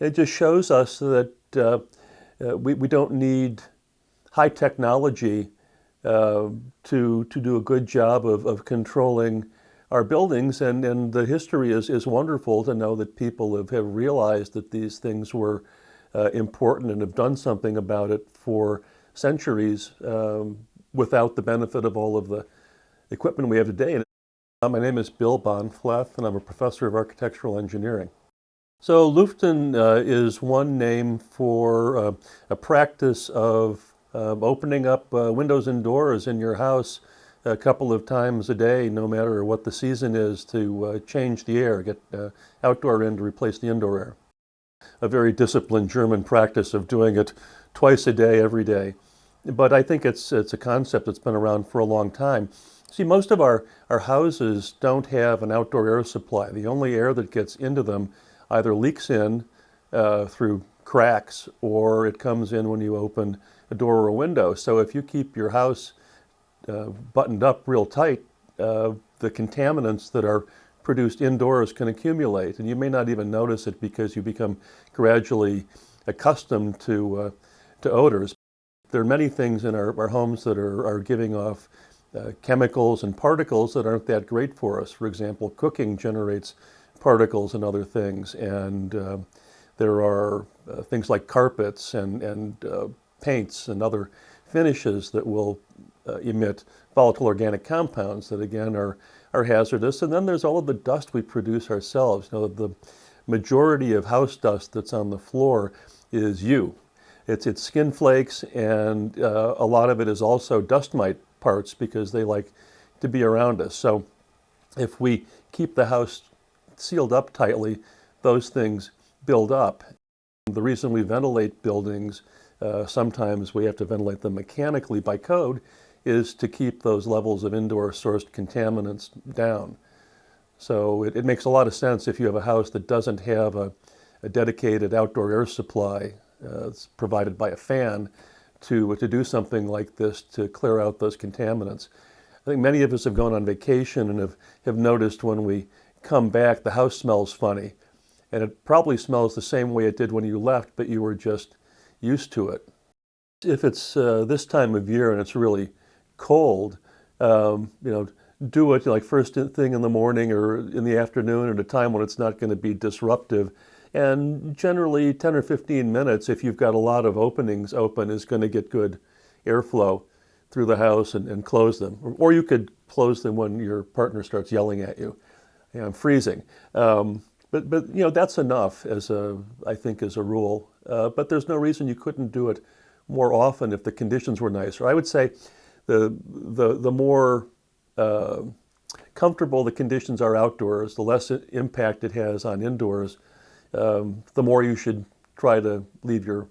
It just shows us that we don't need high technology to do a good job of controlling our buildings. And the history is wonderful to know that people have realized that these things were important and have done something about it for centuries without the benefit of all of the equipment we have today. My name is Bill Bahnfleth, and I'm a professor of architectural engineering. So Lüften is one name for a practice of opening up windows and doors in your house a couple of times a day, no matter what the season is, to change the air, get outdoor air to replace the indoor air. A very disciplined German practice of doing it twice a day, every day. But I think it's a concept that's been around for a long time. See, most of our houses don't have an outdoor air supply. The only air that gets into them either leaks in through cracks, or it comes in when you open a door or a window. So if you keep your house buttoned up real tight, the contaminants that are produced indoors can accumulate, and you may not even notice it because you become gradually accustomed to odors. There are many things in our homes that are giving off chemicals and particles that aren't that great for us. For example, cooking generates particles and other things, and there are things like carpets and paints and other finishes that will emit volatile organic compounds that again are hazardous. And then there's all of the dust we produce ourselves. You know, the majority of house dust that's on the floor is it's skin flakes, and a lot of it is also dust mite parts because they like to be around us. So if we keep the house sealed up tightly, those things build up. The reason we ventilate buildings, sometimes we have to ventilate them mechanically by code, is to keep those levels of indoor sourced contaminants down. So it makes a lot of sense if you have a house that doesn't have a dedicated outdoor air supply it's provided by a fan to do something like this to clear out those contaminants. I think many of us have gone on vacation and have noticed when we come back, the house smells funny. And it probably smells the same way it did when you left, but you were just used to it. If it's this time of year and it's really cold, do it like first thing in the morning or in the afternoon at a time when it's not going to be disruptive. And generally 10 or 15 minutes, if you've got a lot of openings open, is going to get good airflow through the house and close them. Or you could close them when your partner starts yelling at you. I'm freezing. But that's enough I think as a rule. But there's no reason you couldn't do it more often if the conditions were nicer. I would say the more comfortable the conditions are outdoors, the less impact it has on indoors, the more you should try to leave your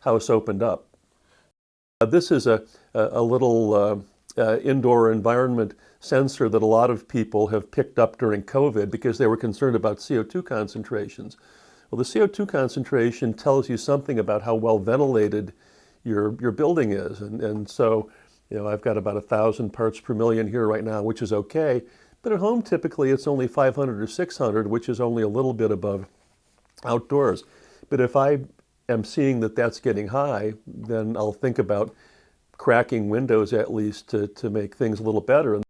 house opened up. This is a little indoor environment sensor that a lot of people have picked up during COVID because they were concerned about CO2 concentrations. Well, the CO2 concentration tells you something about how well ventilated your building is. And so, I've got about 1,000 parts per million here right now, which is okay. But at home, typically, it's only 500 or 600, which is only a little bit above outdoors. But if I am seeing that that's getting high, then I'll think about cracking windows at least to make things a little better.